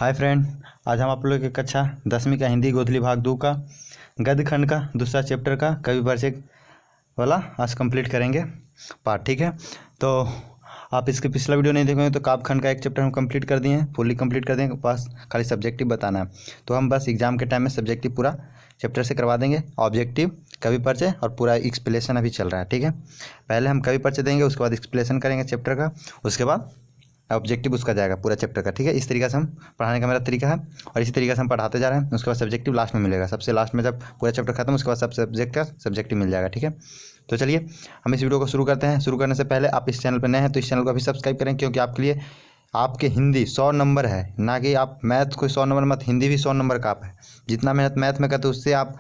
Hi friend, आज हम आप लोग की कक्षा 10वीं का हिंदी गोधली भाग 2 का गद्य खंड का दूसरा चैप्टर का कवि परिचय वाला आज कंप्लीट करेंगे पार्ट। ठीक है, तो आप इसके पिछला वीडियो नहीं देखेंगे तो काव्य खंड का एक चैप्टर हम कंप्लीट कर दिए हैं, फुल्ली कंप्लीट कर देंगे। पास खाली सब्जेक्टिव बताना है, तो हम बस एग्जाम के टाइम में सब्जेक्टिव पूरा चैप्टर से करवा देंगे। ऑब्जेक्टिव, कवि परिचय और पूरा एक्सप्लेनेशन अभी चल रहा है। ठीक है, पहले हम कवि परिचय देंगे, उसके बाद एक्सप्लेनेशन करेंगे चैप्टर का, उसके बाद ऑब्जेक्टिव उसका जाएगा पूरा चैप्टर का। ठीक है, इस तरीके से हम पढ़ाने का मेरा तरीका है और इसी तरीके से हम पढ़ाते जा रहे हैं। उसके बाद सब्जेक्टिव लास्ट में मिलेगा, सबसे लास्ट में जब पूरा चैप्टर खत्म उसके बाद सब सब्जेक्ट का सब्जेक्टिव मिल जाएगा। ठीक है, तो चलिए हम इस वीडियो को शुरू करते हैं। शुरू करने से पहले आप इस चैनल पर नए हैं तो इस चैनल को अभी सब्सक्राइब करें, क्योंकि आपके लिए आपके हिंदी 100 नंबर है, ना कि आप मैथ को 100 नंबर मत, हिंदी भी 100 नंबर का आप है। जितना मेहनत मैथ में करते उससे आप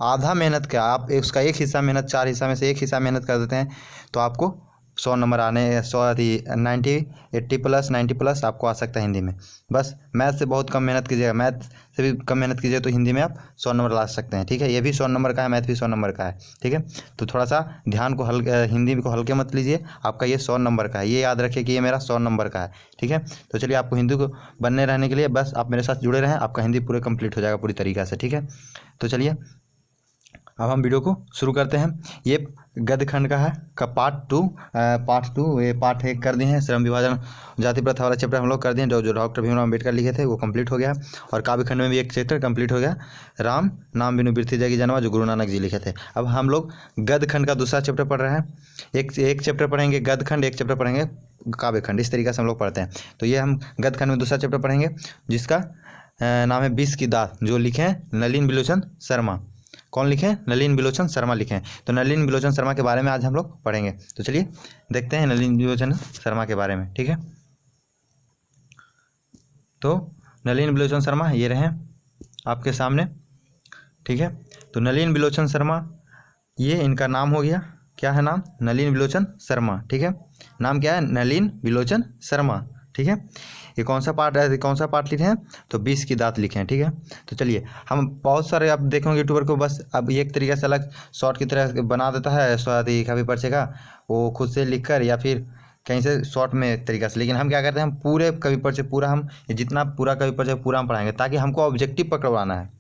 आधा मेहनत का, आप उसका एक हिस्सा मेहनत, 4 हिस्सा में से एक हिस्सा मेहनत कर देते हैं तो आपको 100 नंबर आने 90 80 प्लस 90 प्लस आपको आ सकता है हिंदी में। बस मैथ से बहुत कम मेहनत कीजिएगा, मैथ से भी कम मेहनत कीजिए तो हिंदी में आप 100 नंबर ला सकते हैं। ठीक है, ये भी 100 नंबर का है, मैथ भी 100 नंबर का है। ठीक है, तो थोड़ा सा ध्यान को हिंदी को हल्के मत लीजिए, आपका ये 100 नंबर का है, ये याद रखिए कि ये मेरा 100 नंबर का है। ठीक है, तो चलिए आपको हिंदी को बनने रहने के लिए बस आप मेरे साथ जुड़े रहें, आपका हिंदी पूरे कंप्लीट हो जाएगा पूरी तरीक़ा से। ठीक है, तो चलिए अब हम वीडियो को शुरू करते हैं। ये गद्य खंड का है का पार्ट टू ये पार्ट 1 कर दिए हैं। श्रम विभाजन जाति प्रथा वाला चैप्टर हम लोग कर दिए, जो डॉक्टर भीमराव अम्बेडकर लिखे थे वो कंप्लीट हो गया। और काव्य खंड में भी एक चैप्टर कंप्लीट हो गया, राम नाम बिनु बिरथि जगी जन्मा, जो गुरु नानक जी लिखे थे। अब हम लोग गद्य खंड का दूसरा चैप्टर पढ़ रहे हैं। एक चैप्टर पढ़ेंगे गद्य खंड, एक चैप्टर पढ़ेंगे काव्य खंड, इस तरीके से हम लोग पढ़ते हैं। तो ये हम गद्य खंड में दूसरा चैप्टर पढ़ेंगे जिसका नाम है 20 की दात, जो लिखे हैं नलिन बिलोचन शर्मा। कौन लिखे हैं? नलिन बिलोचन शर्मा लिखे हैं। तो नलिन बिलोचन शर्मा के बारे में आज हम लोग पढ़ेंगे। तो चलिए देखते हैं नलिन बिलोचन शर्मा के बारे में। ठीक है, तो नलिन बिलोचन शर्मा ये रहे आपके सामने। ठीक है, तो नलिन बिलोचन शर्मा ये इनका नाम हो गया, क्या है नाम? नलिन बिलोचन शर्मा। ठीक है, नाम क्या है? नलिन बिलोचन शर्मा। ठीक है, ये कौन सा पार्ट है, कौन सा पार्ट लिखे हैं? तो 20 की दात लिखे हैं। ठीक है, तो चलिए हम बहुत सारे आप देखेंगे यूट्यूबर को बस अब एक तरीके से अलग शॉर्ट की तरह बना देता है कवि परिचय का, वो खुद से लिखकर या फिर कहीं से शॉर्ट में तरीका से। लेकिन हम क्या करते हैं, हम पूरे कवि परिचय पूरा, हम जितना पूरा कवि परिचय पूरा हम पढ़ाएंगे, ताकि हमको ऑब्जेक्टिव पकड़वाना है,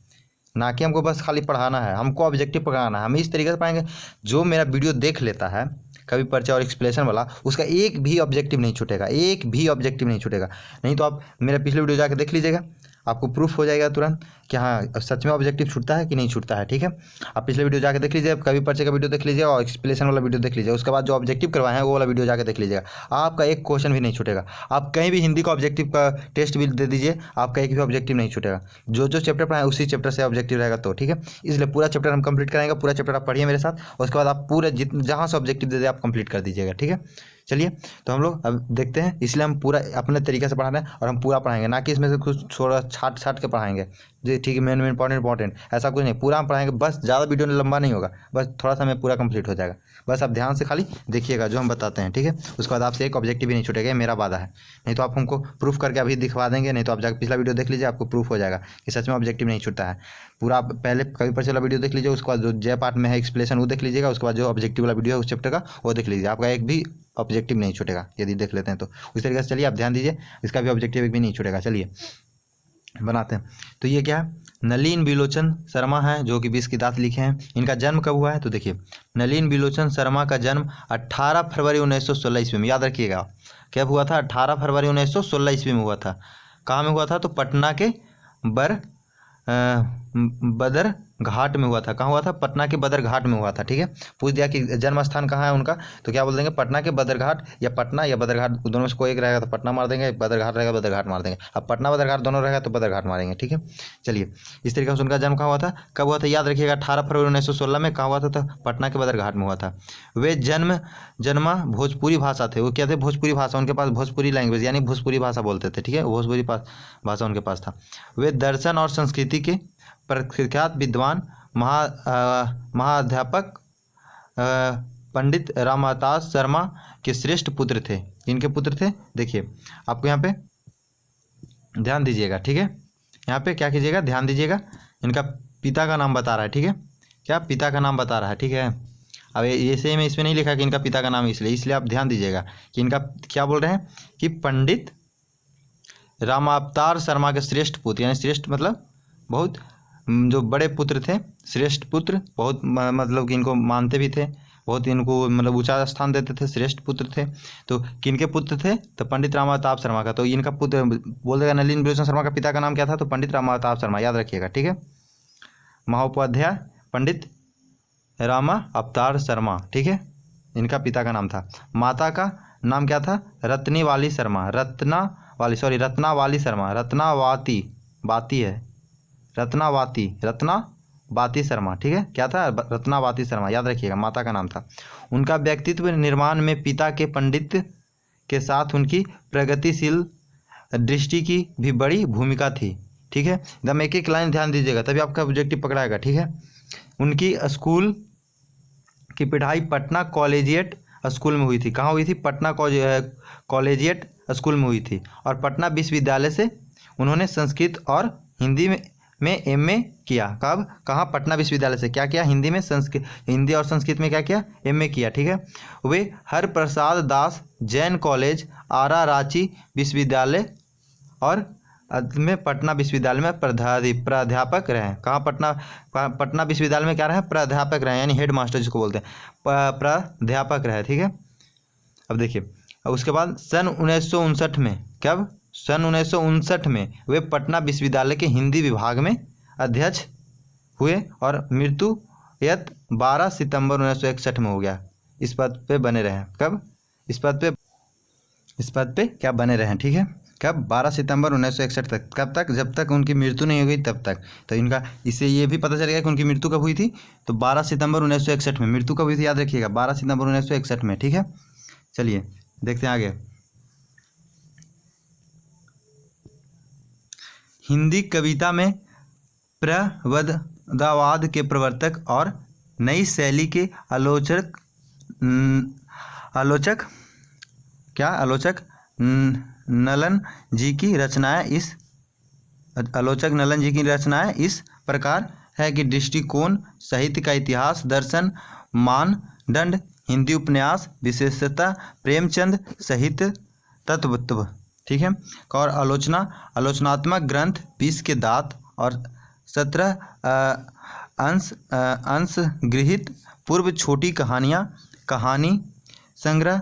ना कि हमको बस खाली पढ़ाना है, हमको ऑब्जेक्टिव पकड़ाना है। हम इस तरीके से पढ़ाएंगे, जो मेरा वीडियो देख लेता है कवि परिचय और एक्सप्लेनेशन वाला, उसका एक भी ऑब्जेक्टिव नहीं छूटेगा, एक भी ऑब्जेक्टिव नहीं छूटेगा। नहीं तो आप मेरा पिछले वीडियो जाकर देख लीजिएगा, आपको प्रूफ हो जाएगा तुरंत कि हाँ सच में ऑब्जेक्टिव छूटता है कि नहीं छूटता है। ठीक है, आप पिछले वीडियो जाकर देख लीजिए, कवि परिचय का वीडियो देख लीजिए और एक्सप्लेनेशन वाला वीडियो देख लीजिए, उसके बाद जो ऑब्जेक्टिव करवाए हैं वो वाला वीडियो जाकर देख लीजिएगा। आपका एक क्वेश्चन भी नहीं छूटेगा। आप कहीं भी हिंदी का ऑब्जेक्टिव का टेस्ट भी दे दीजिए, आपका एक भी ऑब्जेक्टिव नहीं छूटेगा। जो चैप्टर पढ़ाए उसी चैप्टर से ऑब्जेक्टिव रहेगा। तो ठीक है, इसलिए पूरा चैप्टर हम कंप्लीट कराएंगे। पूरा चैप्टर आप पढ़िए मेरे साथ, उसके बाद आप पूरे जहाँ से ऑब्जेक्टिव दे दे आप कंप्लीट कर दीजिएगा। ठीक है, चलिए तो हम लोग अब देखते हैं। इसलिए हम पूरा अपने तरीके से पढ़ा रहे हैं और हम पूरा पढ़ाएंगे, ना कि इसमें से कुछ थोड़ा छाट के पढ़ाएंगे जी। ठीक है, मेन इंपॉर्टेंट ऐसा कुछ नहीं, पूरा हम पढ़ाएंगे। बस ज़्यादा वीडियो लंबा नहीं होगा, बस थोड़ा सा में पूरा कंप्लीट हो जाएगा। बस आप ध्यान से खाली देखिएगा जो हम बताते हैं। ठीक है, उसके बाद आपसे एक ऑब्जेक्टिव भी नहीं छूटेगा, मेरा वादा है। नहीं तो आप हमको प्रूफ करके अभी दिखवा देंगे, नहीं तो आप जाकर पिछला वीडियो देख लीजिए, आपको प्रूफ हो जाएगा कि सच में ऑब्जेक्टिव नहीं छूटता है। पूरा आप पहले कवि परिचय वाला वीडियो देख लीजिए, उसके बाद जो जय पार्ट में है एक्सप्लेनेशन वो देख लीजिएगा, उसके बाद जो ऑब्जेक्टिव वाला वीडियो है उस चैप्टर का वो देख लीजिए, आपका एक भी ऑब्जेक्टिव नहीं छूटेगा यदि देख लेते हैं तो। उस तरीके से चलिए आप ध्यान दीजिए, इसका भी ऑब्जेक्टिव एक भी नहीं छूटेगा। चलिए बनाते हैं। तो ये क्या है? नलिन बिलोचन शर्मा है, जो कि 20 की दात लिखे हैं। इनका जन्म कब हुआ है? तो देखिए, नलिन बिलोचन शर्मा का जन्म 18 फरवरी 1916 ईस्वी में, याद रखिएगा कब हुआ था? 18 फरवरी 1916 ईस्वी में हुआ था। कहाँ में हुआ था? तो पटना के बदर घाट में हुआ था। कहाँ हुआ था? पटना के बदर घाट में हुआ था। ठीक है, पूछ दिया कि जन्म स्थान कहाँ है उनका, तो क्या बोल देंगे? पटना के बदर घाट, या पटना या बदर घाट, दोनों में से कोई एक रहेगा तो पटना मार देंगे, बदर घाट रहेगा बदर घाट मार देंगे। अब पटना बदर घाट दोनों रहेगा तो बदर घाट मारेंगे। ठीक है, चलिए इस तरीके से उनका जन्म कहाँ हुआ था, कब हुआ था? याद रखिएगा 18 फरवरी 1916 में। कहाँ हुआ था? तो पटना के बदर घाट में हुआ था। वे जन्मा भोजपुरी भाषा थे। वो क्या थे? भोजपुरी भाषा, उनके पास भोजपुरी लैंग्वेज यानी भोजपुरी भाषा बोलते थे। ठीक है, भोजपुरी भाषा उनके पास था। वे दर्शन और संस्कृति के प्रख्यात विद्वान महाअध्यापक पंडित रामदास शर्मा के श्रेष्ठ पुत्र थे। इनके पुत्र थे, देखिए आपको यहाँ पे ध्यान दीजिएगा। ठीक है, यहाँ पे क्या कीजिएगा? ध्यान दीजिएगा, इनका पिता का नाम बता रहा है। ठीक है, क्या पिता का नाम बता रहा है? ठीक है, अब ये सेम इसमें नहीं लिखा कि इनका पिता का नाम, इसलिए आप ध्यान दीजिएगा कि इनका क्या बोल रहे हैं कि पंडित रामावतार शर्मा के श्रेष्ठ पुत्र, यानी श्रेष्ठ मतलब बहुत जो बड़े पुत्र थे, श्रेष्ठ पुत्र, बहुत मतलब कि इनको मानते भी थे, बहुत इनको मतलब ऊंचा स्थान देते थे, श्रेष्ठ पुत्र थे। तो किनके पुत्र थे? तो पंडित रामावतार शर्मा का। तो इनका पुत्र बोल देगा नलिन विलोचन शर्मा का पिता का नाम क्या था? तो पंडित रामावतार शर्मा, याद रखिएगा, ठीक है। महोपाध्याय पंडित रामावतार शर्मा, ठीक है, इनका पिता का नाम था। माता का नाम क्या था? रत्नीवाली शर्मा, रत्नावाली शर्मा, रत्नावाती, बाती है, रत्नावाती शर्मा, ठीक है। क्या था? रत्नावाती शर्मा, याद रखिएगा, माता का नाम था। उनका व्यक्तित्व निर्माण में पिता के पंडित के साथ उनकी प्रगतिशील दृष्टि की भी बड़ी भूमिका थी, ठीक है। एकदम एक एक लाइन ध्यान दीजिएगा, तभी आपका ऑब्जेक्टिव पकड़ाएगा, ठीक है। उनकी स्कूल की पढ़ाई पटना कॉलेजिएट स्कूल में हुई थी। कहाँ हुई थी? पटना कॉलेजिएट स्कूल में हुई थी। और पटना विश्वविद्यालय से उन्होंने संस्कृत और हिंदी में एमए किया। कब? कहाँ? पटना विश्वविद्यालय से क्या किया? हिंदी और संस्कृत में क्या किया? एमए किया, ठीक है। वे हरप्रसाद दास जैन कॉलेज, आरा, रांची विश्वविद्यालय और में पटना विश्वविद्यालय में प्राध्यापक रहे। कहाँ? पटना विश्वविद्यालय में क्या रहे? प्राध्यापक रहे, यानी हेड मास्टर जिसको बोलते हैं, प्राध्यापक रहे, ठीक है। अब देखिए, उसके बाद सन 1959 में, कब? सन 1959 में वे पटना विश्वविद्यालय के हिंदी विभाग में अध्यक्ष हुए और मृत्यु 12 सितंबर 1961 में हो गया। इस पद पे बने रहे। कब? इस पद पे क्या बने रहे, ठीक है। कब? 12 सितंबर 1961 तक। कब तक? जब तक उनकी मृत्यु नहीं हो गई तब तक। तो इनका इससे ये भी पता चल गया कि उनकी मृत्यु कब हुई थी। तो 12 सितंबर 1961 में मृत्यु कब हुई थी, याद रखिएगा, 12 सितंबर 1961 में, ठीक है। चलिए देखते हैं आगे। हिंदी कविता में प्रबंधवाद के प्रवर्तक और नई शैली के आलोचक नलन जी की रचनाएं इस प्रकार है कि दृष्टिकोण, साहित्य का इतिहास, दर्शन, मानदंड, हिंदी उपन्यास, विशेषतः प्रेमचंद साहित्य तत्व, ठीक है। और आलोचनात्मक ग्रंथ 20 के दांत और 17 अंश गृहीत पूर्व छोटी कहानियाँ, कहानी संग्रह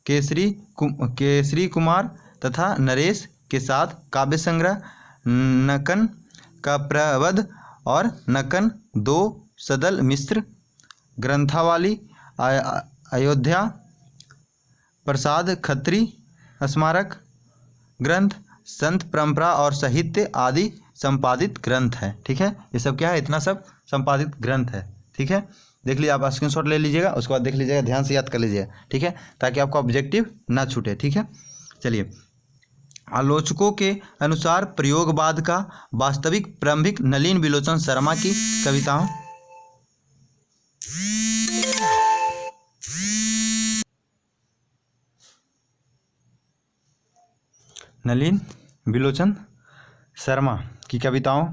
केसरी कुमार तथा नरेश के साथ काव्य संग्रह, नकन का प्रबंध और नकन 2 सदल मिश्र ग्रंथावली, अयोध्या प्रसाद खत्री स्मारक ग्रंथ, संत परंपरा और साहित्य आदि संपादित ग्रंथ है, ठीक है। ये सब क्या है? इतना सब संपादित ग्रंथ है, ठीक है। देख लीजिए, आप स्क्रीनशॉट ले लीजिएगा, उसके बाद देख लीजिएगा, ध्यान से याद कर लीजिएगा, ठीक है, ताकि आपका ऑब्जेक्टिव ना छूटे, ठीक है। चलिए, आलोचकों के अनुसार प्रयोगवाद का वास्तविक प्रारंभिक नलिन विलोचन शर्मा की कविताओं नलिन विलोचन शर्मा की कविताओं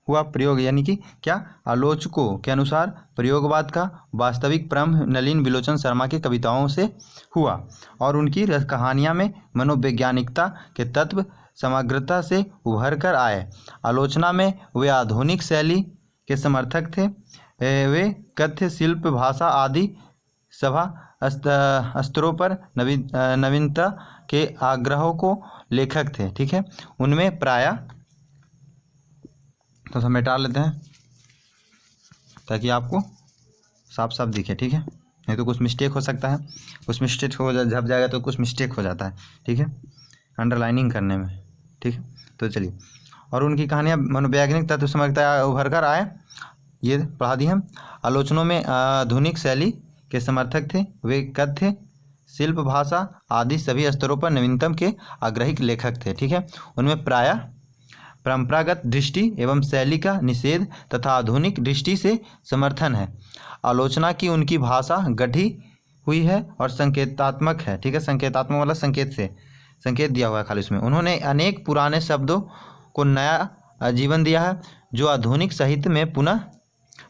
हुआ प्रयोग, यानी कि क्या? आलोचकों के अनुसार प्रयोगवाद का वास्तविक प्रारंभ नलिन विलोचन शर्मा की कविताओं से हुआ और उनकी कहानियाँ में मनोवैज्ञानिकता के तत्व समग्रता से उभर कर आए। आलोचना में वे आधुनिक शैली के समर्थक थे। वे कथ्य, शिल्प, भाषा आदि सभा स्तरों पर नवीनता के आग्रहों को लेखक थे, ठीक है। उनमें प्रायः, तो हम मिटा लेते हैं ताकि आपको साफ साफ दिखे, ठीक है, नहीं तो कुछ मिस्टेक हो सकता है, कुछ मिस्टेक हो झप जाएगा तो कुछ मिस्टेक हो जाता है, ठीक है, अंडरलाइनिंग करने में, ठीक है। तो चलिए, और उनकी कहानियाँ मनोवैज्ञानिक तत्व समझता उभर कर आए, ये पढ़ा दी हम। आलोचनों में आधुनिक शैली के समर्थक थे। वे कथ्य, शिल्प, भाषा आदि सभी स्तरों पर नवीनतम के आग्रही लेखक थे, ठीक है। उनमें प्रायः परंपरागत दृष्टि एवं शैली का निषेध तथा आधुनिक दृष्टि से समर्थन है। आलोचना की उनकी भाषा गढ़ी हुई है और संकेतात्मक है, ठीक है। संकेतात्मक मतलब संकेत दिया हुआ है खाली उसमें। उन्होंने अनेक पुराने शब्दों को नया जीवन दिया है जो आधुनिक साहित्य में पुनः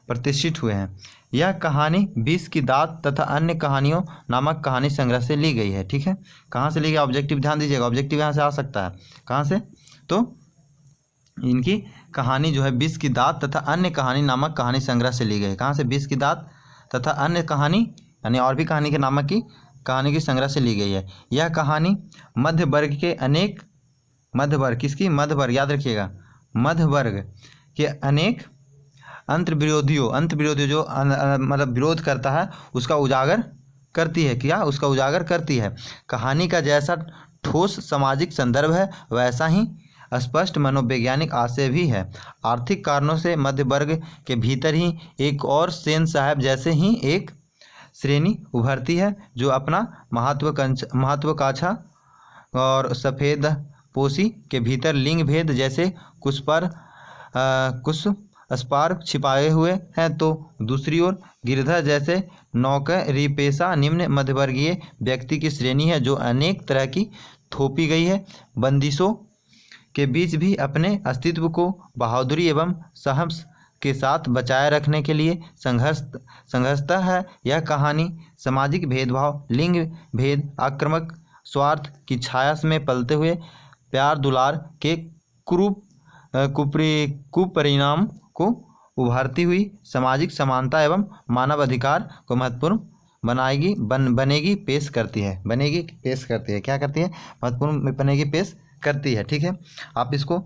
प्रतिष्ठित हुए हैं। यह कहानी विष की दात तथा अन्य कहानियों नामक कहानी संग्रह से ली गई है। ठीक है, कहाँ से ली गई? ऑब्जेक्टिव ध्यान दीजिएगा, ऑब्जेक्टिव यहाँ से आ सकता है। कहाँ से? तो इनकी कहानी जो है विष की दात तथा अन्य कहानी नामक कहानी संग्रह से ली गई है। कहाँ से? विष की दात तथा अन्य कहानी, यानी और भी कहानी के नामक की कहानी की संग्रह से ली गई है। यह कहानी मध्य वर्ग के अनेक, मध्य वर्ग किसकी? मध्य वर्ग, याद रखिएगा, मध्य वर्ग के अनेक अंतर्विरोधियों जो मतलब विरोध करता है उसका उजागर करती है। क्या? उसका उजागर करती है। कहानी का जैसा ठोस सामाजिक संदर्भ है वैसा ही स्पष्ट मनोवैज्ञानिक आशय भी है। आर्थिक कारणों से मध्य वर्ग के भीतर ही एक और सेन साहब जैसे ही एक श्रेणी उभरती है जो अपना महत्वाकांक्षा और सफ़ेद पोशी के भीतर लिंग भेद जैसे कुछ अस्पार छिपाए हुए हैं, तो दूसरी ओर गिरधर जैसे नौकरीपेशा निम्न मध्यवर्गीय व्यक्ति की श्रेणी है जो अनेक तरह की थोपी गई है बंदिशों के बीच भी अपने अस्तित्व को बहादुरी एवं साहस के साथ बचाए रखने के लिए संघर्षता है। यह कहानी सामाजिक भेदभाव, लिंग भेद, आक्रामक स्वार्थ की छाया में पलते हुए प्यार दुलार के कुपरिणाम को उभारती हुई सामाजिक समानता एवं मानव अधिकार को महत्वपूर्ण बनेगी पेश करती है। क्या करती है? महत्वपूर्ण बनेगी पेश करती है। ठीक है, आप इसको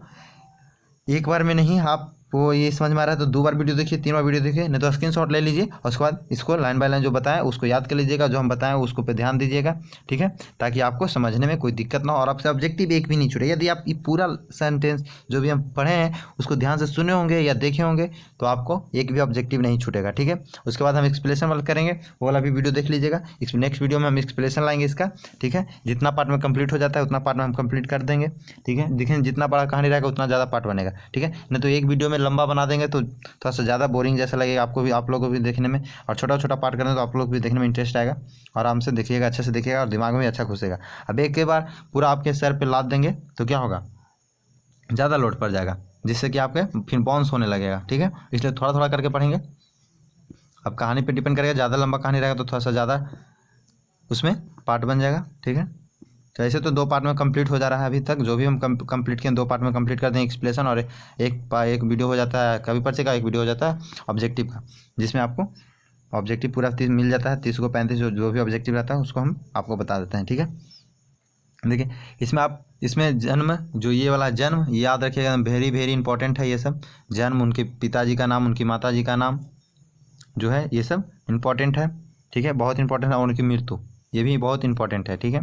एक बार में नहीं, आपको ये समझ में आ रहा है तो 2 बार वीडियो देखिए, 3 बार वीडियो देखिए, नहीं तो स्क्रीनशॉट ले लीजिए और उसके बाद इसको लाइन बाय लाइन जो बताएं उसको याद कर लीजिएगा, जो हम बताएं उसको पे ध्यान दीजिएगा। ठीक है, ताकि आपको समझने में कोई दिक्कत ना हो और आपसे ऑब्जेक्टिव एक भी नहीं छूटे। यदि आप ये पूरा सेंटेंस जो भी हम पढ़े हैं उसको ध्यान से सुने होंगे या देखे होंगे तो आपको एक भी ऑब्जेक्टिव नहीं छूटेगा। ठीक है, उसके बाद हम एक्सप्लेनेशन वाला करेंगे, वो वाला भी वीडियो देख लीजिएगा। नेक्स्ट वीडियो में हम एक्सप्लेनेशन लाएंगे इसका। ठीक है, जितना पार्ट में कंप्लीट हो जाता है उतना पार्ट में हम कंप्लीट कर देंगे। ठीक है, देखें जितना बड़ा कहानी रहेगा उतना ज़्यादा पार्ट बनेगा। ठीक है, नहीं तो एक वीडियो में लंबा बना देंगे तो थोड़ा सा ज़्यादा बोरिंग जैसा लगेगा आपको भी, आप लोगों को भी देखने में, और छोटा छोटा पार्ट करें तो आप लोग भी देखने में इंटरेस्ट आएगा। आराम से देखिएगा, अच्छे से देखिएगा और दिमाग में अच्छा घुसेगा। अब एक के बार पूरा आपके सर पे लाद देंगे तो क्या होगा? ज़्यादा लोड पड़ जाएगा, जिससे कि आपके फिर बाउंस होने लगेगा। ठीक है, इसलिए थोड़ा थोड़ा करके पढ़ेंगे। अब कहानी पे डिपेंड करेगा, ज़्यादा लंबा कहानी रहेगा तो थोड़ा सा ज़्यादा उसमें पार्ट बन जाएगा। ठीक है, तो ऐसे तो 2 पार्ट में कंप्लीट हो जा रहा है अभी तक, जो भी हम कंप्लीट किए 2 पार्ट में कंप्लीट कर दें एक्सप्लेनेशन, और एक वीडियो हो जाता है कवि परिचय का, एक वीडियो हो जाता है ऑब्जेक्टिव का, जिसमें आपको ऑब्जेक्टिव पूरा 30 मिल जाता है। 30 को 35 जो भी ऑब्जेक्टिव रहता है उसको हम आपको बता देते हैं। ठीक है, देखिए इसमें जन्म, जो ये वाला जन्म याद रखिएगा, वेरी इंपॉर्टेंट है। ये सब जन्म, उनके पिताजी का नाम, उनकी माताजी का नाम जो है ये सब इम्पॉर्टेंट है। ठीक है, बहुत इंपॉर्टेंट है। और उनकी मृत्यु ये भी बहुत इंपॉर्टेंट है। ठीक है,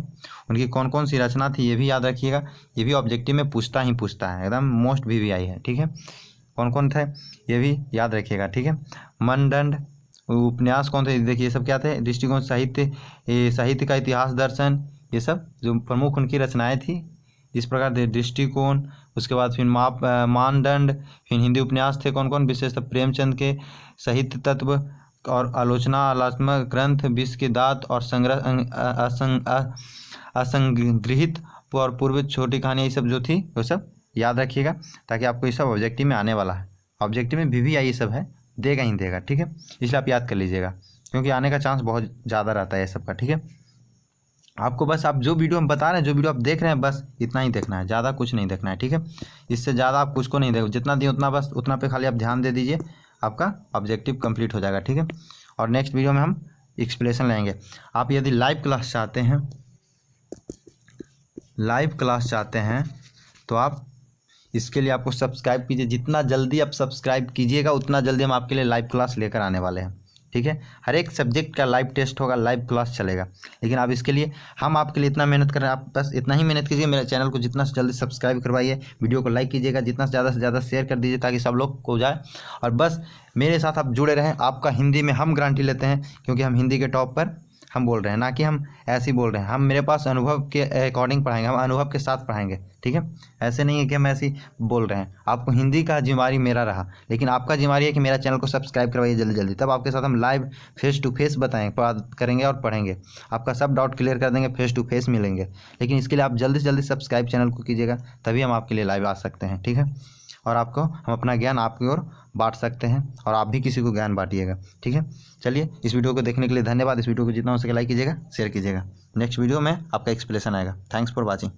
उनकी कौन कौन सी रचना थी ये भी याद रखिएगा, ये भी ऑब्जेक्टिव में पूछता है, एकदम मोस्ट VVI है। ठीक है, कौन कौन थे ये भी याद रखिएगा। ठीक है, मनदंड उपन्यास कौन थे? देखिए ये सब क्या थे? दृष्टिकोण, साहित्य का इतिहास, दर्शन, ये सब जो प्रमुख उनकी रचनाएँ थी। इस प्रकार दृष्टिकोण, उसके बाद फिर मानदंड, फिर हिंदी उपन्यास थे कौन कौन? विशेषतः प्रेमचंद के साहित्य तत्व और आलोचनात्मक ग्रंथ, विष के दात और असंगृहित और पूर्व छोटी कहानियाँ, ये सब जो थी वो सब याद रखिएगा, ताकि आपको ये सब ऑब्जेक्टिव में आने वाला है। ऑब्जेक्टिव में VVI ये सब है, देगा ही देगा। ठीक है, इसलिए आप याद कर लीजिएगा, क्योंकि आने का चांस बहुत ज़्यादा रहता है ये सब का। ठीक है, आपको बस आप जो वीडियो हम बता रहे हैं, जो वीडियो आप देख रहे हैं, बस इतना ही देखना है, ज़्यादा कुछ नहीं देखना है। ठीक है, इससे ज़्यादा आप कुछ को नहीं देखो, जितना दिए उतना, बस उतना पे खाली आप ध्यान दे दीजिए, आपका ऑब्जेक्टिव कंप्लीट हो जाएगा। ठीक है, और नेक्स्ट वीडियो में हम एक्सप्लेनेशन लेंगे। आप यदि लाइव क्लास चाहते हैं तो आप इसके लिए आपको सब्सक्राइब कीजिए। जितना जल्दी आप सब्सक्राइब कीजिएगा उतना जल्दी हम आपके लिए लाइव क्लास लेकर आने वाले हैं। ठीक है, हर एक सब्जेक्ट का लाइव टेस्ट होगा, लाइव क्लास चलेगा। लेकिन आप इसके लिए, हम आपके लिए इतना मेहनत कर रहे हैं, आप बस इतना ही मेहनत कीजिए, मेरे चैनल को जितना से जल्दी सब्सक्राइब करवाइए, वीडियो को लाइक कीजिएगा, जितना से ज़्यादा शेयर कर दीजिए ताकि सब लोग को जाए, और बस मेरे साथ आप जुड़े रहें। आपका हिंदी में हम गारंटी लेते हैं, क्योंकि हम हिंदी के टॉप पर हम बोल रहे हैं, ना कि हम ऐसे ही बोल रहे हैं। हम मेरे पास अनुभव के अकॉर्डिंग पढ़ाएंगे, हम अनुभव के साथ पढ़ाएंगे। ठीक है, ऐसे नहीं है कि हम ऐसे ही बोल रहे हैं। आपको हिंदी का जिम्मेवारी मेरा रहा, लेकिन आपका जिम्मेवारी है कि मेरा चैनल को सब्सक्राइब करवाइए जल्दी, तब आपके साथ हम लाइव फेस टू फेस करेंगे और पढ़ेंगे। आपका सब डाउट क्लियर कर देंगे, फेस टू फेस मिलेंगे। लेकिन इसके लिए आप जल्दी से जल्दी सब्सक्राइब चैनल को कीजिएगा, तभी हम आपके लिए लाइव आ सकते हैं। ठीक है, और आपको हम अपना ज्ञान आपकी ओर बांट सकते हैं और आप भी किसी को ज्ञान बांटिएगा। ठीक है, चलिए इस वीडियो को देखने के लिए धन्यवाद। इस वीडियो को जितना हो सके लाइक कीजिएगा, शेयर कीजिएगा। नेक्स्ट वीडियो में आपका एक्सप्लेनेशन आएगा। Thanks for watching.